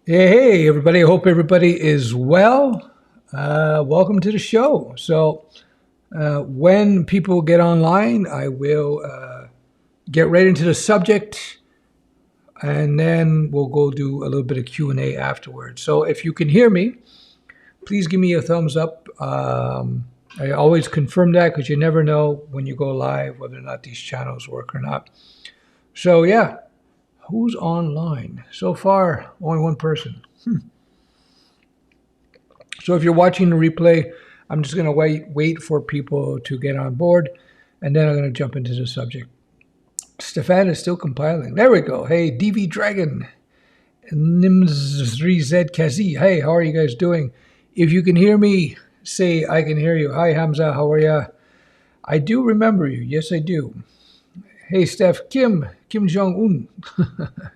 Hey, everybody. I hope everybody is well. Welcome to the show. When people get online, I will get right into the subject, and then we'll go do a little bit of Q&A afterwards. So if you can hear me, please give me a thumbs up. I always confirm that because you never know when you go live whether or not these channels work or not. So yeah, who's online? So far, only one person. So if you're watching the replay, I'm just going to wait for people to get on board, and then I'm going to jump into the subject. Stefan is still compiling. There we go. Hey, DV Dragon, Nims3Z Kazi. Hey, how are you guys doing? If you can hear me, say I can hear you. Hi, Hamza. How are ya? I do remember you. Yes, I do. Hey, Stef. Kim Jong-un.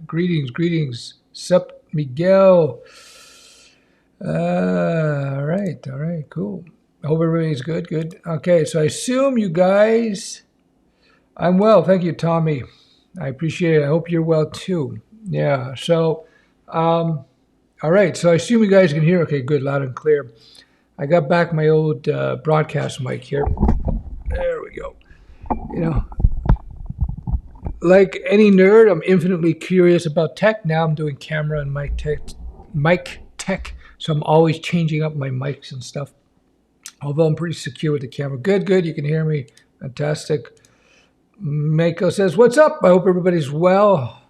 Greetings. Sup, Miguel. All right, cool. I hope everybody's good. Okay, so I assume you guys, I'm well, thank you, Tommy. I appreciate it. I hope you're well too. Yeah, so, all right, so I assume you guys can hear. Okay, good, loud and clear. I got back my old broadcast mic here. There we go. You know, like any nerd, I'm infinitely curious about tech. Now I'm doing camera and mic tech. So I'm always changing up my mics and stuff. Although I'm pretty secure with the camera. Good. You can hear me. Fantastic. Mako says, what's up? I hope everybody's well.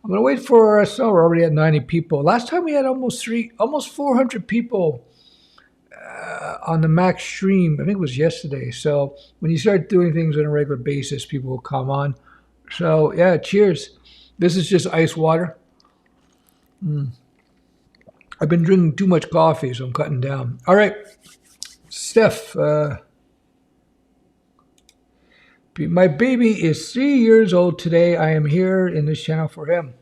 I'm going to wait for us. Oh, we're already at 90 people. Last time we had almost 400 people on the max stream. I think it was yesterday. So when you start doing things on a regular basis, people will come on. So yeah, cheers. This is just ice water. I've been drinking too much coffee, so I'm cutting down. All right, Steph, my baby is 3 years old today. I am here in this channel for him.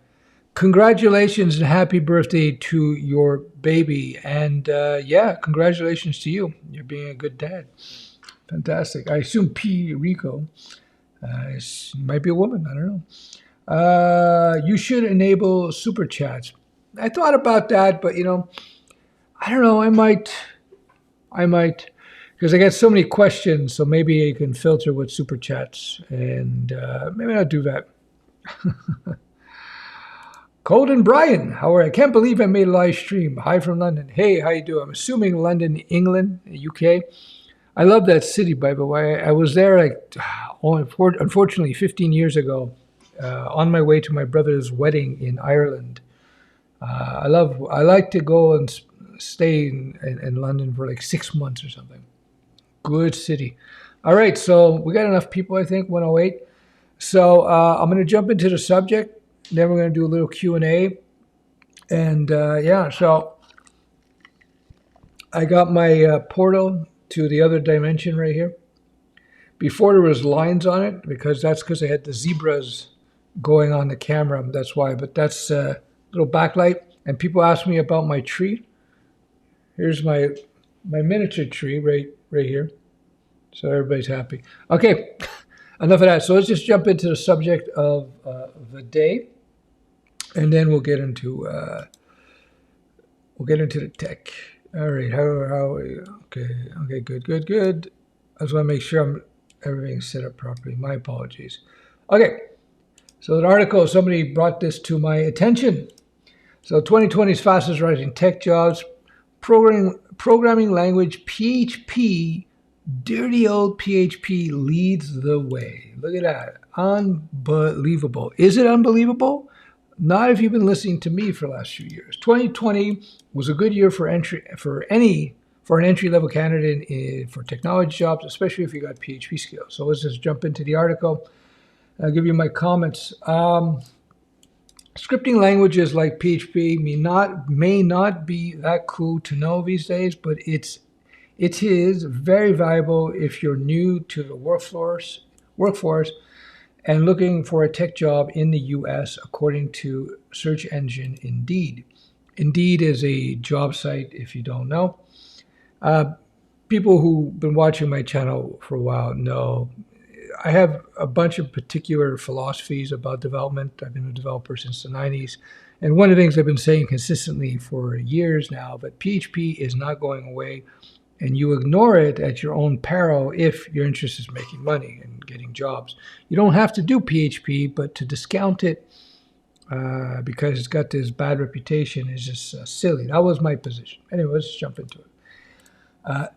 Congratulations and happy birthday to your baby. And yeah, congratulations to you. You're being a good dad. Fantastic. I assume P. Rico might be a woman. I don't know. You should enable super chats. I thought about that, but I don't know. I might, because I get so many questions. So maybe you can filter with super chats, and maybe I'll do that. Colden Bryan, how are you? I can't believe I made a live stream. Hi from London. Hey, how you doing? I'm assuming London, England, UK. I love that city, by the way. I was there unfortunately 15 years ago, on my way to my brother's wedding in Ireland. I like to go and stay in London for like 6 months or something. Good city. All right, so we got enough people, I think, 108. So I'm going to jump into the subject. Then we're going to do a little Q&A. And yeah, so I got my portal to the other dimension right here. Before there was lines on it, because I had the zebras going on the camera. That's why. But that's little backlight, and people ask me about my tree. Here's my miniature tree right here, so everybody's happy. Okay, enough of that. So let's just jump into the subject of the day, and then we'll get into the tech. All right, how are you? Okay, good. I just want to make sure everything's set up properly. My apologies. Okay, so an article, somebody brought this to my attention. So 2020's fastest rising tech jobs, programming language PHP, dirty old PHP leads the way. Look at that. Unbelievable. Is it unbelievable? Not if you've been listening to me for the last few years. 2020 was a good year for an entry-level candidate for technology jobs, especially if you got PHP skills. So let's just jump into the article. I'll give you my comments. Scripting languages like PHP may not be that cool to know these days, but it is very valuable if you're new to the workforce and looking for a tech job in the US, according to search engine Indeed. Indeed is a job site, if you don't know. People who've been watching my channel for a while know I have a bunch of particular philosophies about development. I've been a developer since the 90s. And one of the things I've been saying consistently for years now, but PHP is not going away, and you ignore it at your own peril if your interest is making money and getting jobs. You don't have to do PHP, but to discount it because it's got this bad reputation is just silly. That was my position. Anyway, let's jump into it.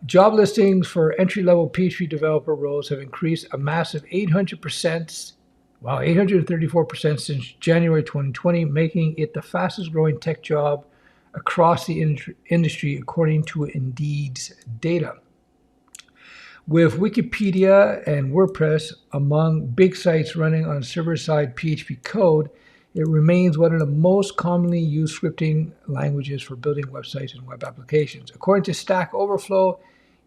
Job listings for entry-level PHP developer roles have increased a massive 800%. Wow, 834% since January 2020, making it the fastest growing tech job across the industry, according to Indeed's data. With Wikipedia and WordPress among big sites running on server-side PHP code, it remains one of the most commonly used scripting languages for building websites and web applications. According to Stack Overflow,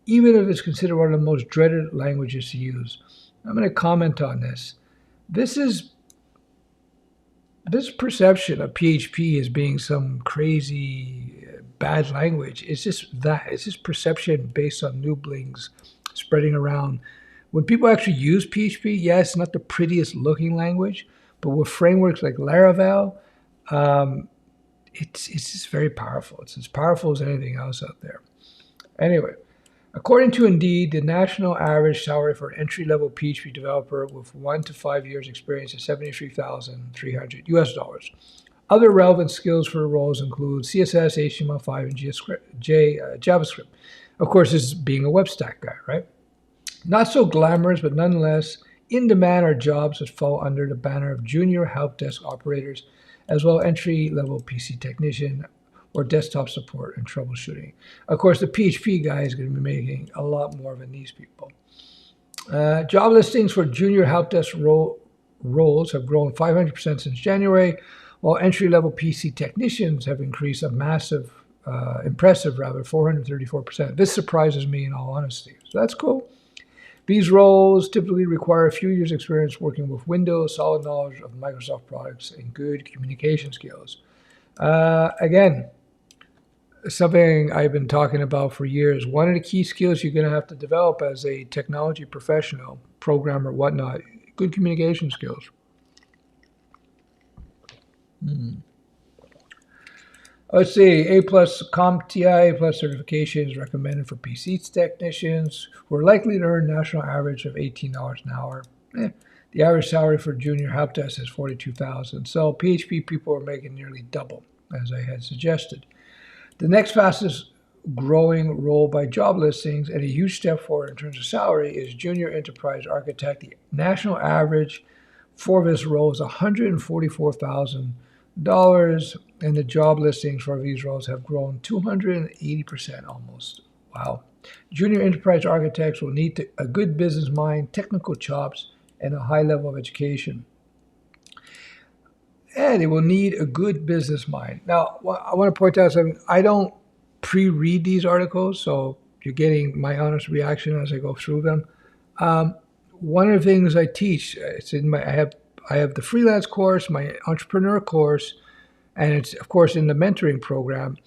even if it's considered one of the most dreaded languages to use. I'm going to comment on this. This perception of PHP as being some crazy bad language. It's just perception based on newblings spreading around. When people actually use PHP, yes, it's not the prettiest looking language, but with frameworks like Laravel, it's just very powerful. It's as powerful as anything else out there. Anyway, according to Indeed, the national average salary for an entry-level PHP developer with 1 to 5 years experience is $73,300 US. Other relevant skills for roles include CSS, HTML5, and JavaScript. Of course, this is being a web stack guy, right? Not so glamorous, but nonetheless, in demand are jobs that fall under the banner of junior help desk operators, as well as entry-level PC technician or desktop support and troubleshooting. Of course, the PHP guy is going to be making a lot more than these people. Job listings for junior help desk roles have grown 500% since January, while entry-level PC technicians have increased a impressive 434%. This surprises me in all honesty. So that's cool. These roles typically require a few years' experience working with Windows, solid knowledge of Microsoft products, and good communication skills. Again, something I've been talking about for years. One of the key skills you're going to have to develop as a technology professional, programmer, whatnot, good communication skills. Let's see, A+ CompTIA Plus certification is recommended for PC technicians who are likely to earn a national average of $18 an hour. The average salary for junior help desk is $42,000. So PHP people are making nearly double, as I had suggested. The next fastest growing role by job listings and a huge step forward in terms of salary is junior enterprise architect. The national average for this role is $144,000. And the job listings for these roles have grown 280% almost. Wow. Junior enterprise architects will need a good business mind, technical chops, and a high level of education. And they will need a good business mind. Now, I want to point out something. I don't pre-read these articles, so you're getting my honest reaction as I go through them. One of the things I teach, I have the freelance course, my entrepreneur course, and it's, of course, in the mentoring program.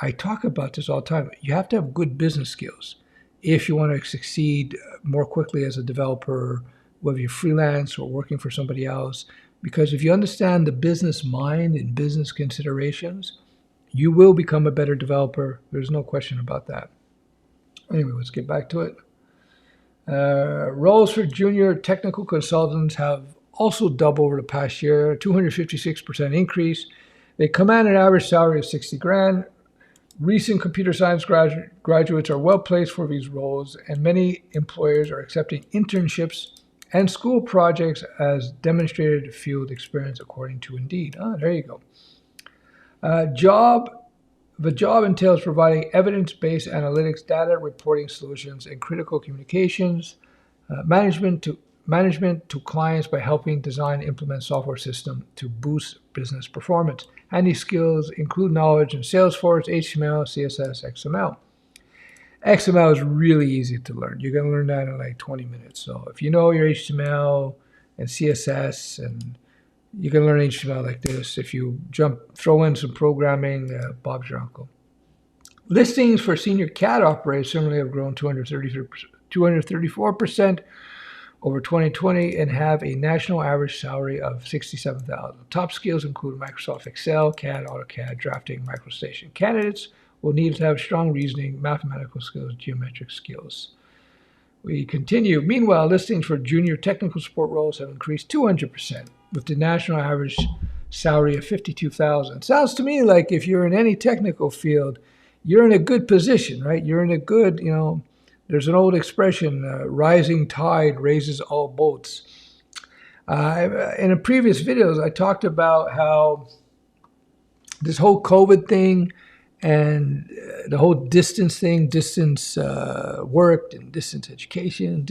I talk about this all the time. You have to have good business skills if you want to succeed more quickly as a developer, whether you're freelance or working for somebody else. Because if you understand the business mind and business considerations, you will become a better developer. There's no question about that. Anyway, let's get back to it. Roles for junior technical consultants have also doubled over the past year, a 256% increase. They command an average salary of $60,000. Recent computer science graduates are well placed for these roles, and many employers are accepting internships and school projects as demonstrated field experience, according to Indeed. There you go. The job entails providing evidence-based analytics, data reporting solutions, and critical communications management to clients by helping design and implement software systems to boost business performance. Handy skills include knowledge in Salesforce, HTML, CSS, XML. XML is really easy to learn. You can learn that in like 20 minutes. So if you know your HTML and CSS, and you can learn HTML like this. If you throw in some programming, Bob's your uncle. Listings for senior CAD operators similarly have grown 234%, over 2020 and have a national average salary of $67,000. Top skills include Microsoft Excel, CAD, AutoCAD, drafting, MicroStation. Candidates will need to have strong reasoning, mathematical skills, geometric skills. We continue. Meanwhile, listings for junior technical support roles have increased 200%, with the national average salary of $52,000. Sounds to me like if you're in any technical field, you're in a good position, right? You're in a good, there's an old expression, rising tide raises all boats. In a previous videos, I talked about how this whole COVID thing and the whole distance thing, distance work and distance education,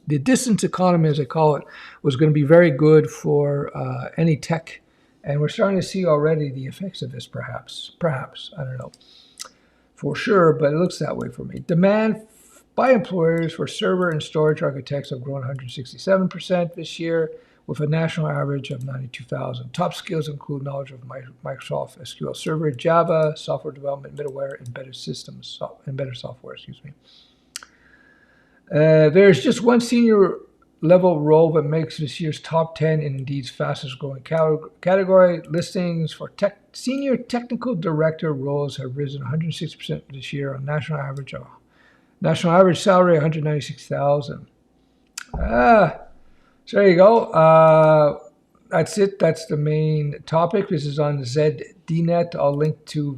the distance economy, as I call it, was going to be very good for any tech. And we're starting to see already the effects of this, perhaps, I don't know for sure, but it looks that way for me. Demand by employers for server and storage architects have grown 167% this year, with a national average of 92,000. Top skills include knowledge of Microsoft SQL Server, Java, software development, middleware, embedded software. There's just one senior level role that makes this year's top 10 in Indeed's fastest growing category. Listings for senior technical director roles have risen 160% this year on national average salary $196,000. So there you go. That's it. That's the main topic. This is on ZDNet. I'll link to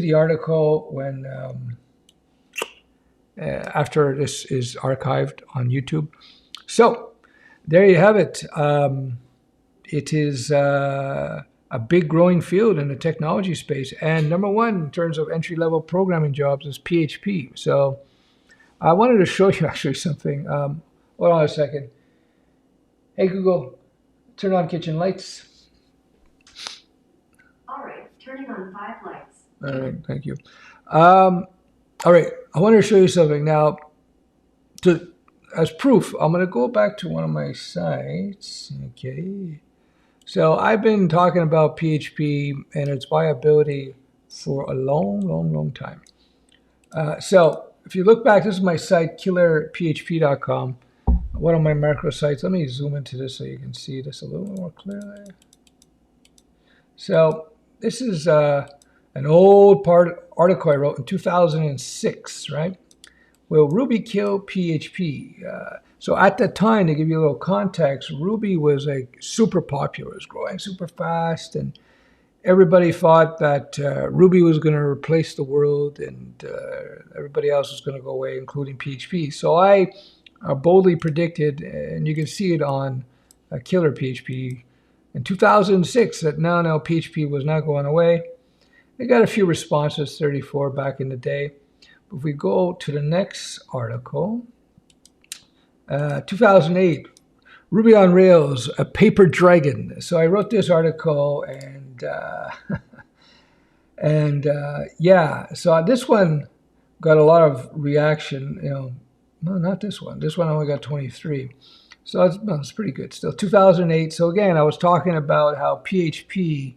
the article when after this is archived on YouTube. So there you have it. It is a big growing field in the technology space. And number one, in terms of entry-level programming jobs, is PHP. So I wanted to show you actually something. Hold on a second. Hey, Google, turn on kitchen lights. All right, turning on 5 lights. All right, thank you. All right, I want to show you something. Now, as proof, I'm going to go back to one of my sites. Okay. So I've been talking about PHP and its viability for a long time. So if you look back, this is my site, killerphp.com, one of my macro sites. Let me zoom into this so you can see this a little more clearly. So this is an old article I wrote in 2006, right? Will Ruby kill PHP? So at that time, to give you a little context, Ruby was like super popular. It was growing super fast, and everybody thought that Ruby was going to replace the world, and everybody else was going to go away, including PHP. So I boldly predicted, and you can see it on Killer PHP in 2006, that no, PHP was not going away. They got a few responses, 34 back in the day. If we go to the next article, 2008, Ruby on Rails, a paper dragon. So I wrote this article, and yeah, so this one got a lot of reaction. No, not this one. This one only got 23. So it's pretty good still. 2008. So again, I was talking about how PHP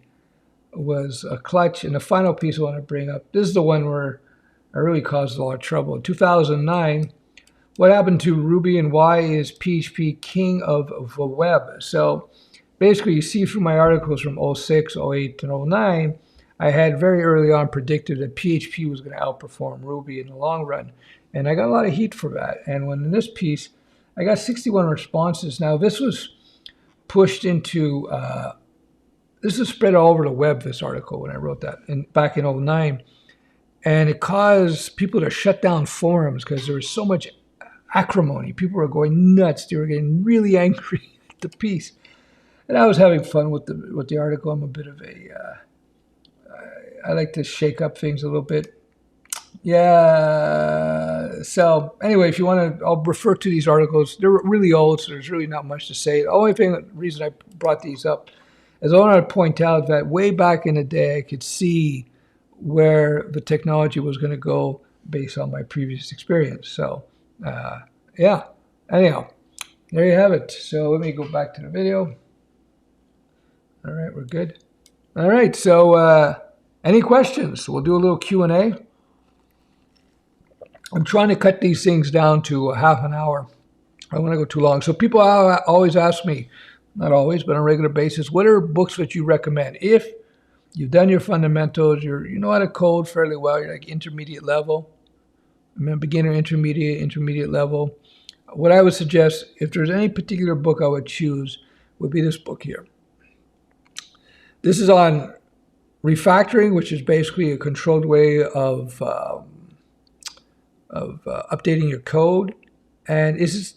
was a clutch, and the final piece I want to bring up, this is the one where I really caused a lot of trouble. In 2009, what happened to Ruby and why is PHP king of the web? So basically, you see from my articles from 06, 08, and 09, I had very early on predicted that PHP was going to outperform Ruby in the long run. And I got a lot of heat for that. And when in this piece, I got 61 responses. Now, this was pushed into this is spread all over the web, this article, when I wrote that back in 09. And it caused people to shut down forums because there was so much acrimony. People were going nuts. They were getting really angry at the piece. And I was having fun with the article. I'm a bit of I like to shake up things a little bit. Yeah. So anyway, if you want to, I'll refer to these articles. They're really old, so there's really not much to say. The only reason I brought these up is I want to point out that way back in the day, I could see where the technology was going to go based on my previous experience. So, yeah. Anyhow, there you have it. So let me go back to the video. All right, we're good. All right, so any questions? We'll do a little Q&A. I'm trying to cut these things down to a half an hour. I don't want to go too long. So people always ask me, not always, but on a regular basis, what are books that you recommend? If you've done your fundamentals, you know how to code fairly well, you're like intermediate level, I mean, beginner, intermediate level. What I would suggest, if there's any particular book I would choose, would be this book here. This is on refactoring, which is basically a controlled way of updating your code. And it's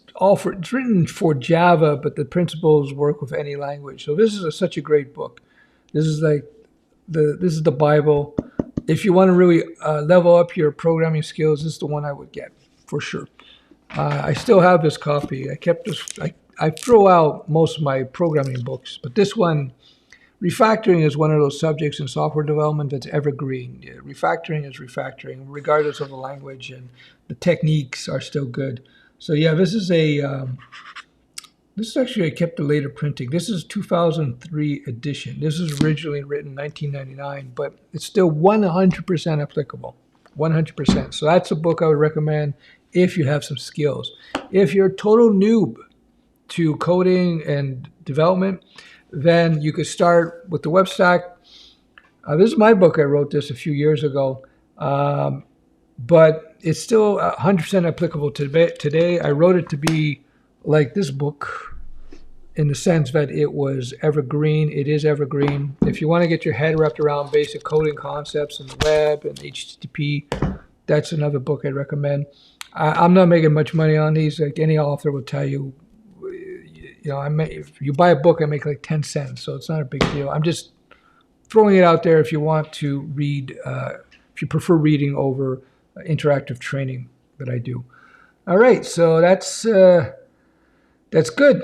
written for Java, but the principles work with any language. So this is such a great book. This is like this is the Bible. If you want to really level up your programming skills, this is the one I would get for sure. I still have this copy. I kept this. I throw out most of my programming books, but this one, refactoring, is one of those subjects in software development that's evergreen. Yeah, refactoring is refactoring, regardless of the language, and the techniques are still good. So yeah, this is actually, I kept the later printing. This is 2003 edition. This was originally written in 1999, but it's still 100% applicable. 100%. So that's a book I would recommend if you have some skills. If you're a total noob to coding and development, then you could start with the web stack. This is my book. I wrote this a few years ago, but it's still 100% applicable today. I wrote it to be like this book in the sense that it was evergreen. It is evergreen. If you want to get your head wrapped around basic coding concepts in the web and HTTP, that's another book I'd recommend. I'm not making much money on these. Like any author will tell you, if you buy a book, I make like 10 cents, so it's not a big deal. I'm just throwing it out there if you want to read, if you prefer reading over interactive training that I do. All right, so that's good.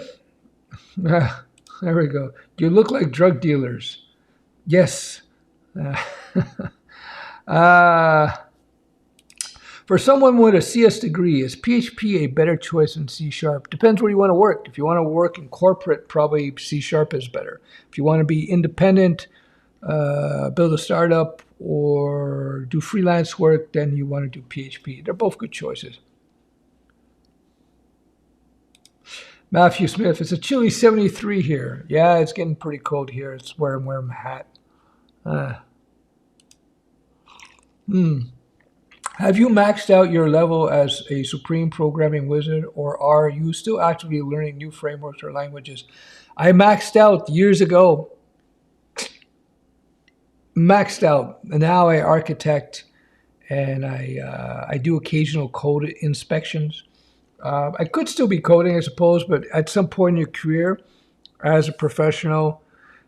There we go. You look like drug dealers. Yes. For someone with a CS degree, is PHP a better choice than C#? Depends where you want to work. If you want to work in corporate, probably C# is better. If you want to be independent, build a startup, or do freelance work, then you want to do PHP. They're both good choices. Matthew Smith, it's a chilly 73 here. Yeah, it's getting pretty cold here. It's where I'm wearing my hat. Have you maxed out your level as a supreme programming wizard, or are you still actively learning new frameworks or languages? I maxed out years ago. Maxed out. And now I architect, and I do occasional code inspections. I could still be coding, I suppose, but at some point in your career, as a professional,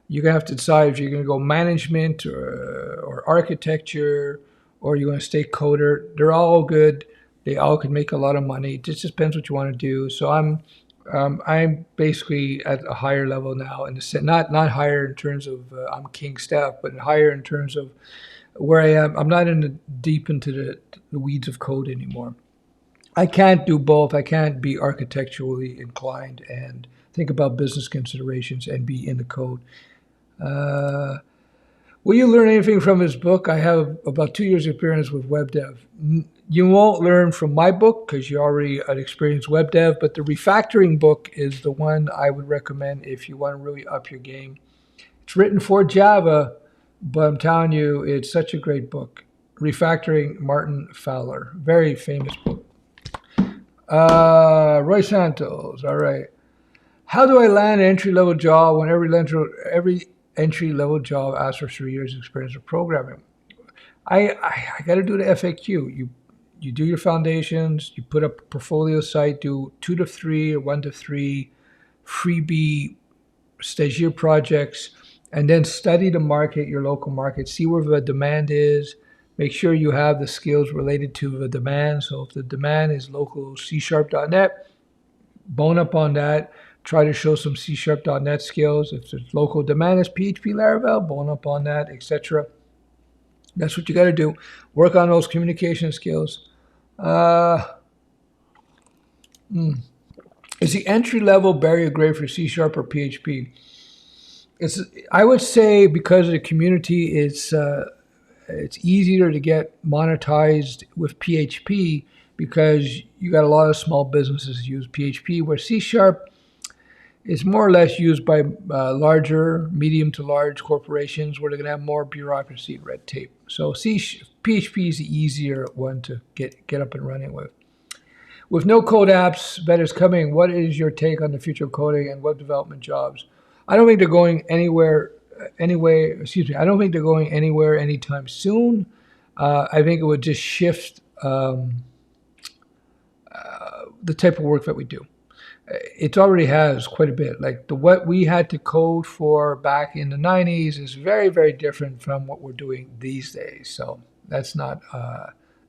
you're going to have to decide if you're going to go management or architecture, or you're going to stay coder. They're all good. They all could make a lot of money. It just depends what you want to do. So I'm basically at a higher level now, in the not higher in terms of I'm King Stef, but higher in terms of where I am. I'm not deep into the weeds of code anymore. I can't do both. I can't be architecturally inclined and think about business considerations and be in the code. Will you learn anything from this book? I have about 2 years experience with web dev. You won't learn from my book because you're already an experienced web dev, but the refactoring book is the one I would recommend if you want to really up your game. It's written for Java, but I'm telling you, it's such a great book. Refactoring, Martin Fowler. Very famous book. Roy Santos. All right. How do I land an entry-level job when every entry-level job asks for 3 years experience of programming? I got to do the FAQ. You do your foundations, you put up a portfolio site, do 2 to 3 or 1 to 3 freebie stagiaire projects, and then study the market, your local market, see where the demand is. Make sure you have the skills related to the demand. So if the demand is local C#.net, bone up on that. Try to show some C#.net skills. If the local demand is PHP Laravel, bone up on that, etc. That's what you got to do. Work on those communication skills. Is the entry-level barrier grade for C# or PHP? I would say because of the community, it's easier to get monetized with PHP because you got a lot of small businesses use PHP, where C Sharp is more or less used by larger, medium to large corporations where they're going to have more bureaucracy and red tape. So PHP is the easier one to get up and running with. With no code apps betas coming, what is your take on the future of coding and web development jobs? I don't think they're going anywhere. I don't think they're going anywhere anytime soon. I think it would just shift the type of work that we do. It already has quite a bit. Like what we had to code for back in the 90s is very, very different from what we're doing these days. So that's not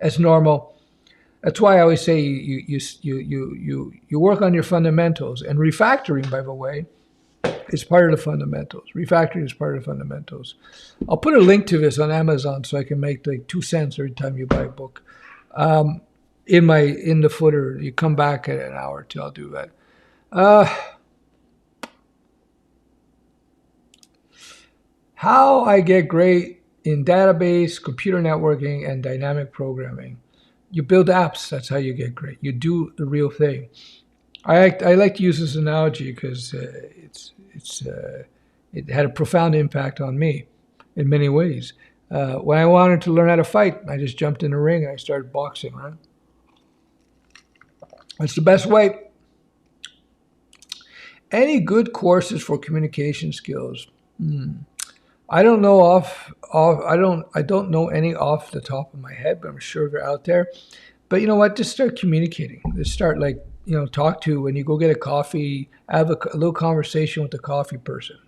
as normal. That's why I always say you work on your fundamentals. And refactoring, by the way, is part of the fundamentals. Refactoring is part of the fundamentals. I'll put a link to this on Amazon so I can make like 2 cents every time you buy a book. In the footer, you come back at an hour or two. I'll do that. How I get great in database, computer networking, and dynamic programming. You build apps. That's how you get great. You do the real thing. I like to use this analogy because it had a profound impact on me in many ways. When I wanted to learn how to fight, I just jumped in the ring and I started boxing. Right? That's the best way. Any good courses for communication skills? I don't know I don't know any off the top of my head, but I'm sure they're out there. But you know what? Just start communicating. Just start talk to when you go get a coffee, have a little conversation with the coffee person,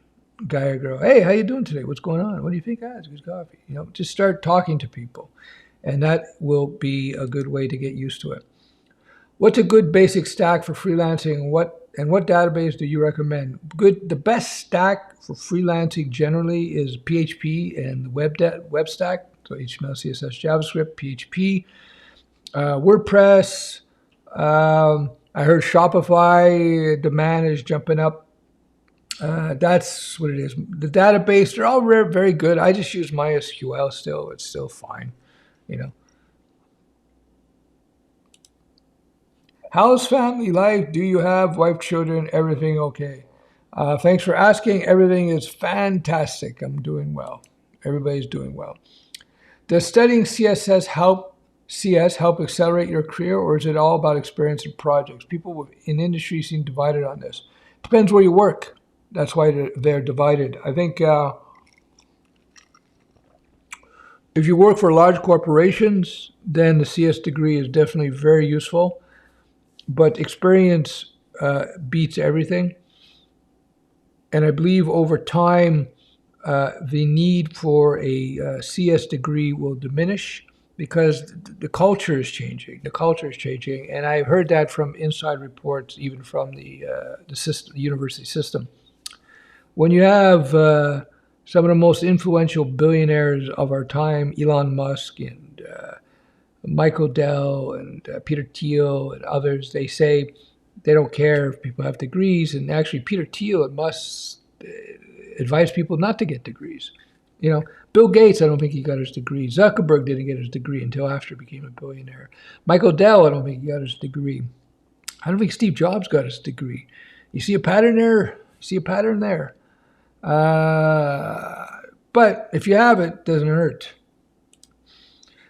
guy or girl. Hey, how you doing today? What's going on? What do you think? It's good coffee. Just start talking to people, and that will be a good way to get used to it. What's a good basic stack for freelancing, and what database do you recommend? The best stack for freelancing generally is PHP and the web stack, so HTML, CSS, JavaScript, PHP, WordPress. I heard Shopify demand is jumping up. That's what it is. The database, they're all very good. I just use MySQL still. It's still fine, How's family life? Do you have wife, children, everything okay? Thanks for asking. Everything is fantastic. I'm doing well. Everybody's doing well. Does studying CS help accelerate your career, or is it all about experience and projects? People in industry seem divided on this. Depends where you work. That's why they're divided. I think if you work for large corporations, then the CS degree is definitely very useful. But experience beats everything. And I believe over time, the need for a CS degree will diminish because the culture is changing. The culture is changing. And I've heard that from inside reports, even from the university system. When you have some of the most influential billionaires of our time, Elon Musk and Michael Dell and Peter Thiel and others, they say they don't care if people have degrees. And actually, Peter Thiel and Musk advise people not to get degrees. Bill Gates, I don't think he got his degree. Zuckerberg didn't get his degree until after he became a billionaire. Michael Dell, I don't think he got his degree. I don't think Steve Jobs got his degree. You see a pattern there? But if you have it, it doesn't hurt.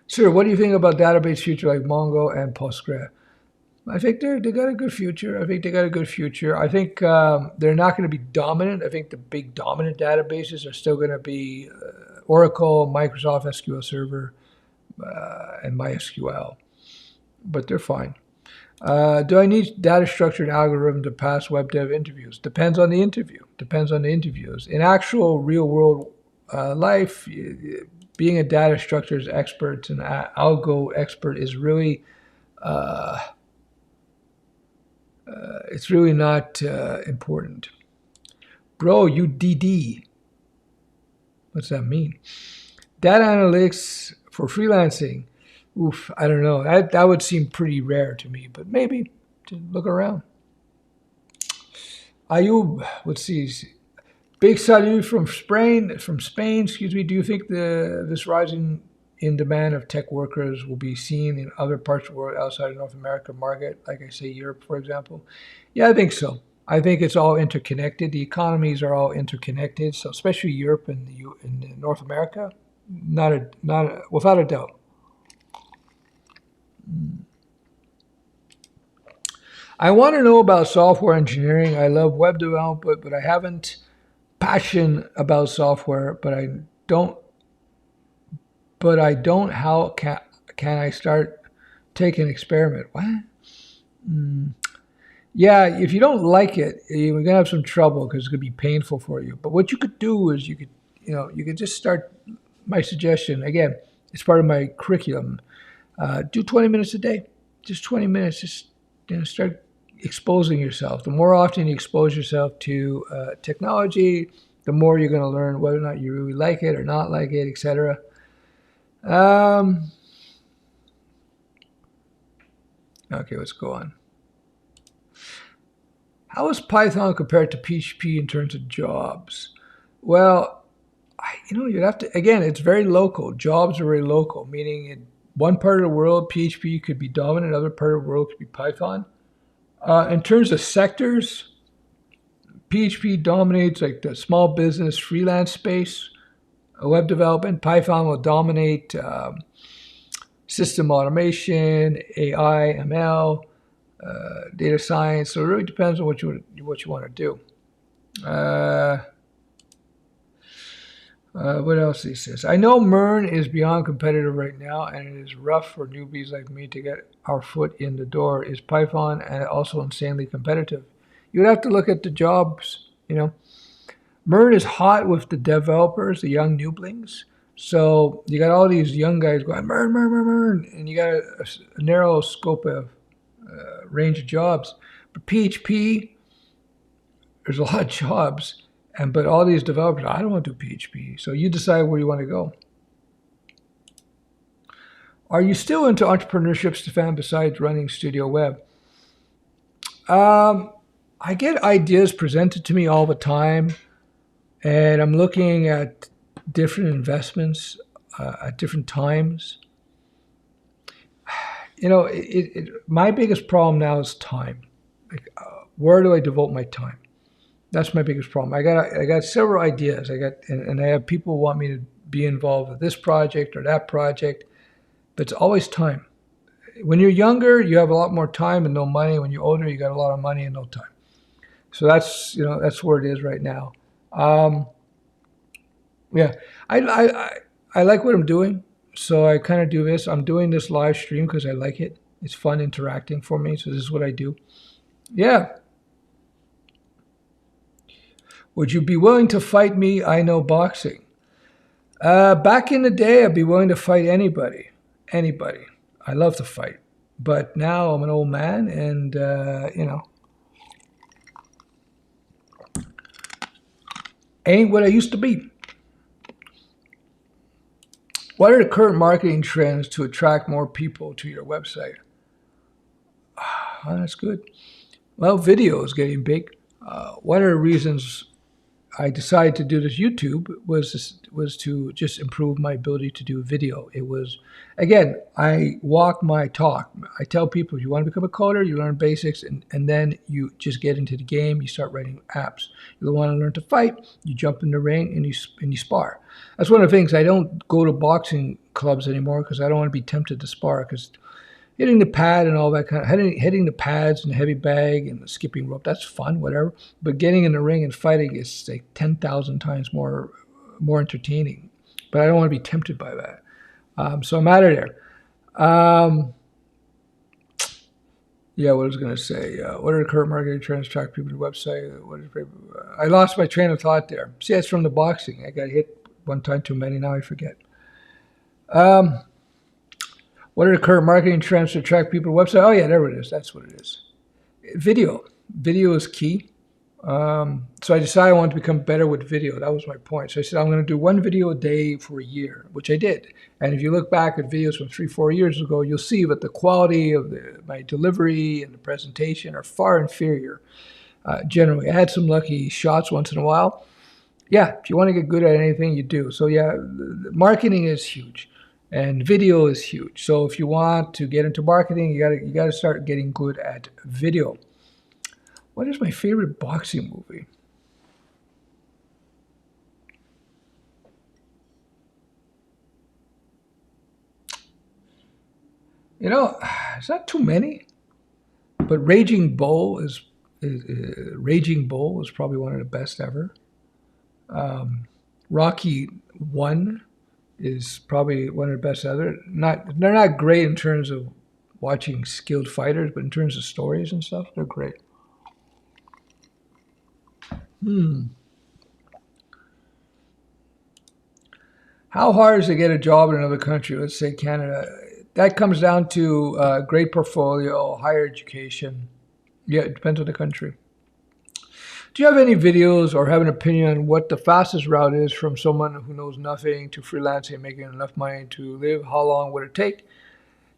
Sir, what do you think about database future like Mongo and Postgre? I think they got a good future. I think they're not going to be dominant. I think the big dominant databases are still going to be Oracle, Microsoft SQL Server, and MySQL. But they're fine. Do I need data structured algorithm to pass web dev interviews? Depends on the interview. In actual real world life, being a data structures expert and algo expert is really, it's really not important. Bro, you DD. What's that mean? Data analytics for freelancing. Oof, I don't know. That would seem pretty rare to me, but maybe to look around. Ayub, let's see. Big salut from Spain. Do you think this rising in demand of tech workers will be seen in other parts of the world outside of North America market, like I say, Europe, for example? Yeah, I think so. I think it's all interconnected. The economies are all interconnected. So especially Europe and North America, without a doubt. I want to know about software engineering. I love web development, but I haven't passion about software. Don't. But I don't. How can I start taking experiment? What? Yeah, if you don't like it, you're gonna have some trouble because it's gonna be painful for you. But what you could do is you could just start. My suggestion again, it's part of my curriculum. Do 20 minutes a day, just 20 minutes. Just start exposing yourself. The more often you expose yourself to technology, the more you're gonna learn whether or not you really like it or not like it, etc. Um, okay, let's go on. How is Python compared to PHP in terms of jobs? Well, you'd have to, again, it's very local. Jobs are very local, meaning in one part of the world, PHP could be dominant, another part of the world could be Python. In terms of sectors, PHP dominates like the small business freelance space, web development. Python will dominate system automation, AI, ML, data science. So it really depends on what you want to do. What else he says? I know MERN is beyond competitive right now, and it is rough for newbies like me to get our foot in the door. Is Python and also insanely competitive? You would have to look at the jobs. MERN is hot with the developers, the young newblings. So you got all these young guys going MERN, MERN, MERN, MERN, and you got a narrow scope of range of jobs. But PHP, there's a lot of jobs, but all these developers, I don't want to do PHP. So you decide where you want to go. Are you still into entrepreneurship, Stefan, besides running StudioWeb? I get ideas presented to me all the time, and I'm looking at different investments at different times. My biggest problem now is time. Like, where do I devote my time? That's my biggest problem. I got several ideas. And I have people who want me to be involved with this project or that project, but it's always time. When you're younger, you have a lot more time and no money. When you're older, you got a lot of money and no time. So that's where it is right now. Yeah, I like what I'm doing. So I kind of do this. I'm doing this live stream because I like it. It's fun interacting for me. So this is what I do. Yeah. Would you be willing to fight me? I know boxing. Back in the day, I'd be willing to fight anybody. Anybody. I love to fight. But now I'm an old man and, ain't what I used to be. What are the current marketing trends to attract more people to your website? Oh, that's good. Well, video is getting big. One of the reasons I decided to do this YouTube was to just improve my ability to do video. It was, again, I walk my talk. I tell people, if you want to become a coder, you learn basics, and then you just get into the game. You start writing apps. You want to learn to fight, you jump in the ring and you spar. That's one of the things. I don't go to boxing clubs anymore because I don't want to be tempted to spar, because hitting the pad and all that kind of hitting the pads and the heavy bag and the skipping rope, that's fun, whatever. But getting in the ring and fighting is like 10,000 times more entertaining. But I don't want to be tempted by that. So I'm out of there. Yeah, what I was going to say. What are the current marketing trends to attract people to the website? I lost my train of thought there. See, that's from the boxing. I got hit one time too many. Now I forget. What are the current marketing trends to attract people to the website? Oh, yeah, there it is. That's what it is. Video. Video is key. So I decided I wanted to become better with video. That was my point. So I said, I'm going to do one video a day for a year, which I did. And if you look back at videos from 3-4 years ago, you'll see that the quality of my delivery and the presentation are far inferior. Generally, I had some lucky shots once in a while. Yeah, if you want to get good at anything, you do. So yeah, marketing is huge. And video is huge. So if you want to get into marketing, you gotta start getting good at video. What is my favorite boxing movie? You know, it's not too many, but Raging Bull is probably one of the best ever. Rocky One is probably one of the best ever. They're not great in terms of watching skilled fighters, but in terms of stories and stuff, they're great. How hard is it to get a job in another country? Let's say Canada. That comes down to great portfolio, higher education. Yeah, it depends on the country. Do you have any videos or have an opinion on what the fastest route is from someone who knows nothing to freelancing and making enough money to live? How long would it take?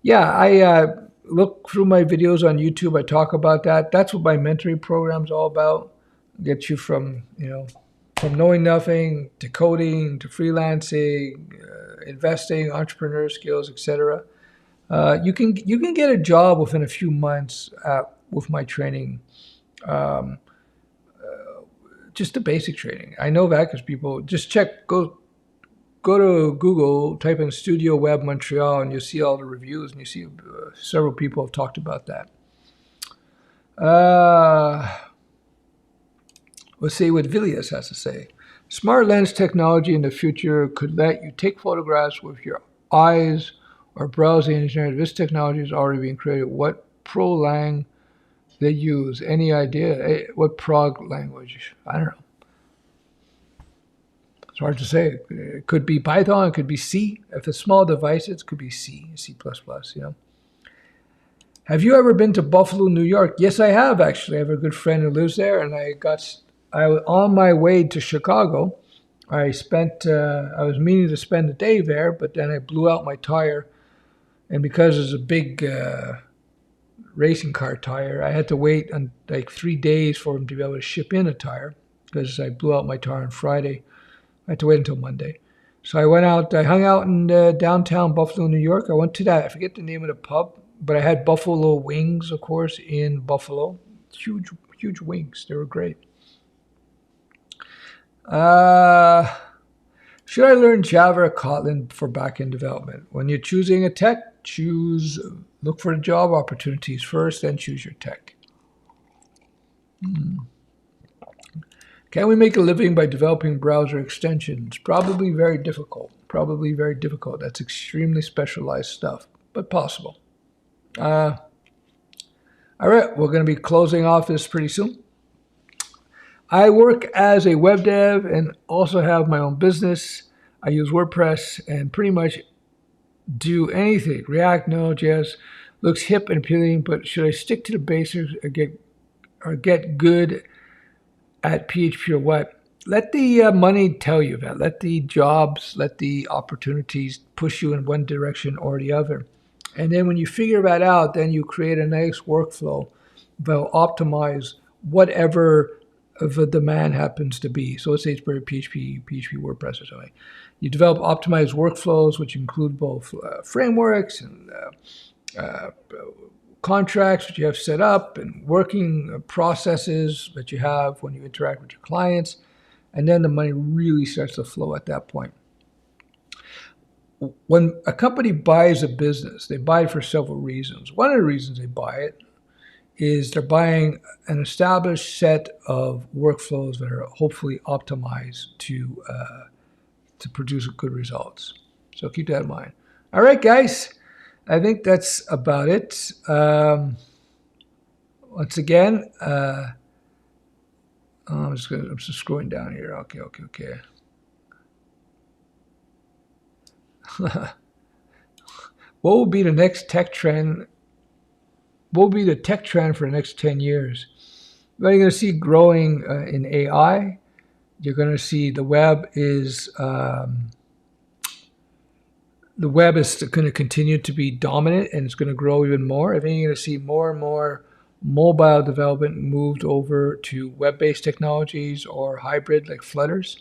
Yeah, I look through my videos on YouTube. I talk about that. That's what my mentoring program's all about. Get you from from knowing nothing to coding to freelancing, investing, entrepreneur skills, etc. You can get a job within a few months with my training. Um, just the basic training. I know that because people just go to Google, type in StudioWeb Montreal, and you'll see all the reviews, and you see several people have talked about that. Let's see what Vilius has to say. Smart lens technology in the future could let you take photographs with your eyes or browsing internet. This technology is already being created. What Prolang they use? Any idea? What prog language? I don't know. It's hard to say. It could be Python. It could be C. If it's small devices, it could be C, C++. Have you ever been to Buffalo, New York? Yes, I have actually. I have a good friend who lives there, and I was on my way to Chicago. I was meaning to spend the day there, but then I blew out my tire, and because it's a big racing car tire, I had to wait like 3 days for him to be able to ship in a tire because I blew out my tire on Friday. I had to wait until Monday. So I hung out in downtown Buffalo, New York. I went to I forget the name of the pub, but I had buffalo wings, of course, in Buffalo. Huge, huge wings. They were great. Should I learn Java or Kotlin for backend development? When you're choosing a tech, look for the job opportunities first, then choose your tech. Can we make a living by developing browser extensions? Probably very difficult. Probably very difficult. That's extremely specialized stuff, but possible. All right, we're going to be closing off this pretty soon. I work as a web dev and also have my own business. I use WordPress and pretty much do anything. React, Node.js looks hip and appealing, but should I stick to the basics or get good at PHP or what? Let the money tell you that. Let the jobs, let the opportunities push you in one direction or the other. And then when you figure that out, then you create a nice workflow that will optimize whatever the demand happens to be. So let's say it's for PHP, WordPress or something. You develop optimized workflows, which include both frameworks and contracts that you have set up and working processes that you have when you interact with your clients. And then the money really starts to flow at that point. When a company buys a business, they buy it for several reasons. One of the reasons they buy it is they're buying an established set of workflows that are hopefully optimized to produce good results. So keep that in mind. All right, guys. I think that's about it. Once again, I'm just scrolling down here. Okay. What will be the next tech trend? What will be the tech trend for the next 10 years? Well, you're going to see growing in AI. You're going to see the web is going to continue to be dominant, and it's going to grow even more. I think you're going to see more and more mobile development moved over to web-based technologies or hybrid like Flutters.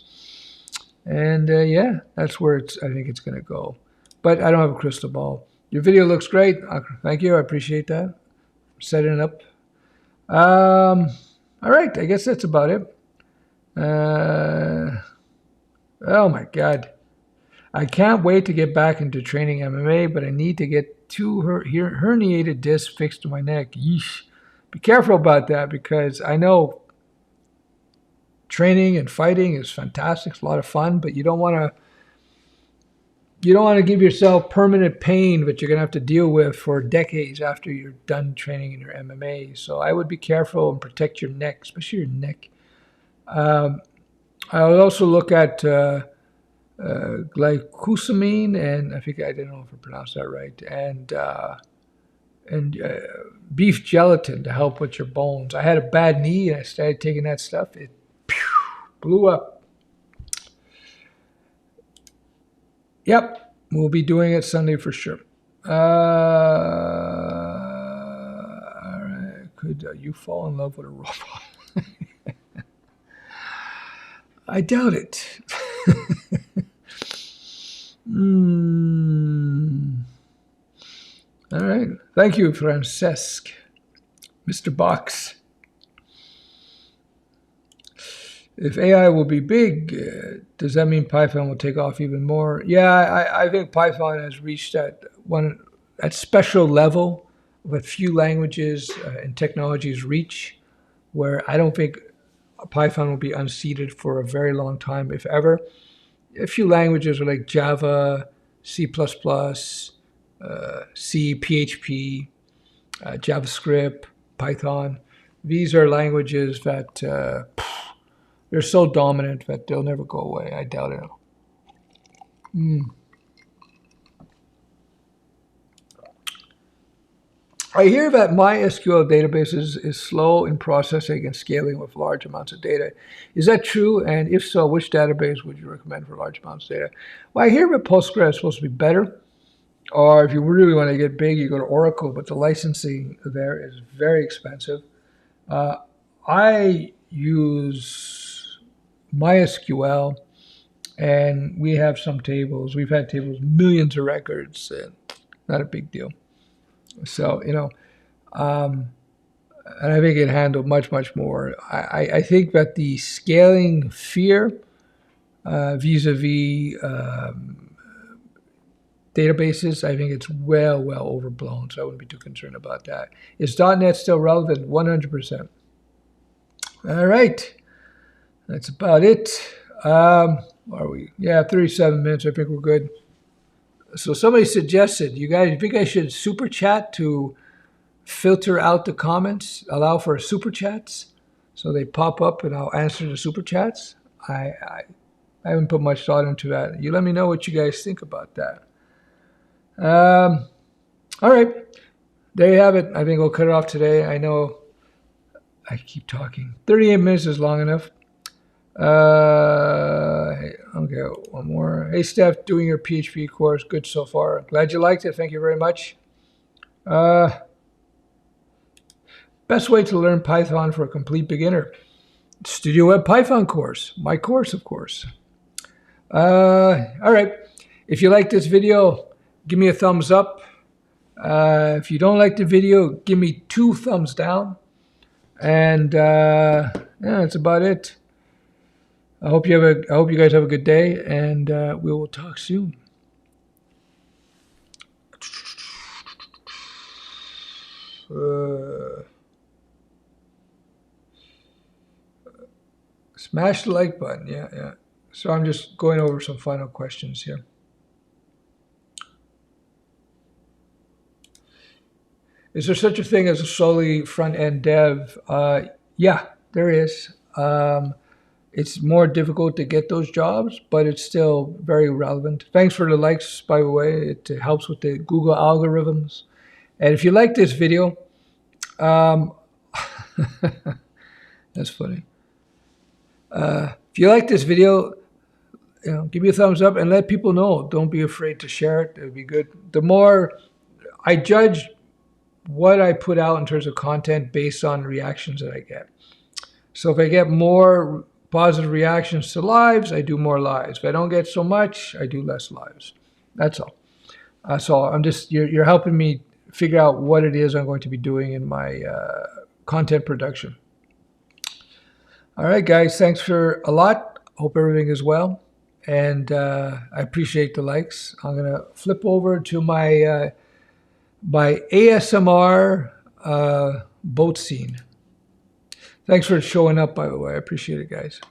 And yeah, that's where I think it's going to go. but I don't have a crystal ball. Your video looks great. Thank you. I appreciate that. Setting it up. All right. I guess that's about it. Oh my God. I can't wait to get back into training MMA, but I need to get two herniated discs fixed to my neck. Yeesh. Be careful about that because I know training and fighting is fantastic. It's a lot of fun, but you don't want to give yourself permanent pain that you're going to have to deal with for decades after you're done training in your MMA. So I would be careful and protect your neck, especially your neck. I would also look at glycosamine, and I think I don't know if I pronounced that right, and beef gelatin to help with your bones. I had a bad knee, and I started taking that stuff. It blew up. Yep, we'll be doing it Sunday for sure. All right. Could you fall in love with a robot? I doubt it. All right. Thank you, Francesc. Mr. Box. If AI will be big, does that mean Python will take off even more? Yeah, I think Python has reached that special level that few languages and technologies reach, where I don't think Python will be unseated for a very long time, if ever. A few languages are like Java, C++, C, PHP, JavaScript, Python. These are languages that they're so dominant that they'll never go away. I doubt it. I hear that MySQL databases is slow in processing and scaling with large amounts of data. Is that true? And if so, which database would you recommend for large amounts of data? Well, I hear that Postgres is supposed to be better. Or if you really want to get big, you go to Oracle, but the licensing there is very expensive. I use MySQL, and we have some tables. We've had tables, millions of records, and not a big deal. So, and I think it handled much, much more. I think that the scaling fear vis-a-vis databases, I think it's well overblown, so I wouldn't be too concerned about that. Is .NET still relevant? 100%. All right. That's about it. Are we? Yeah, 37 minutes. I think we're good. So somebody suggested, you think I should super chat to filter out the comments, allow for super chats, so they pop up and I'll answer the super chats? I haven't put much thought into that. You let me know what you guys think about that. All right. There you have it. I think we'll cut it off today. I know I keep talking. 38 minutes is long enough. Okay, one more. Hey, Stef, doing your PHP course. Good so far. Glad you liked it. Thank you very much. Best way to learn Python for a complete beginner. StudioWeb Python course. My course, of course. All right. If you like this video, give me a thumbs up. If you don't like the video, give me 2 thumbs down. And yeah, that's about it. I hope you guys have a good day, and we will talk soon. Smash the like button. Yeah. So I'm just going over some final questions here. Is there such a thing as a solely front-end dev? Yeah, there is. It's more difficult to get those jobs, but it's still very relevant. Thanks for the likes, by the way. It helps with the Google algorithms. And if you like this video, that's funny. If you like this video, give me a thumbs up and let people know. Don't be afraid to share it. It would be good. The more I judge what I put out in terms of content based on reactions that I get. So if I get more positive reactions to lives, I do more lives. If I don't get so much, I do less lives. That's all. So I'm just you're helping me figure out what it is I'm going to be doing in my content production. All right, guys, thanks for a lot. Hope everything is well, and I appreciate the likes. I'm gonna flip over to my ASMR boat scene. Thanks for showing up, by the way. I appreciate it, guys.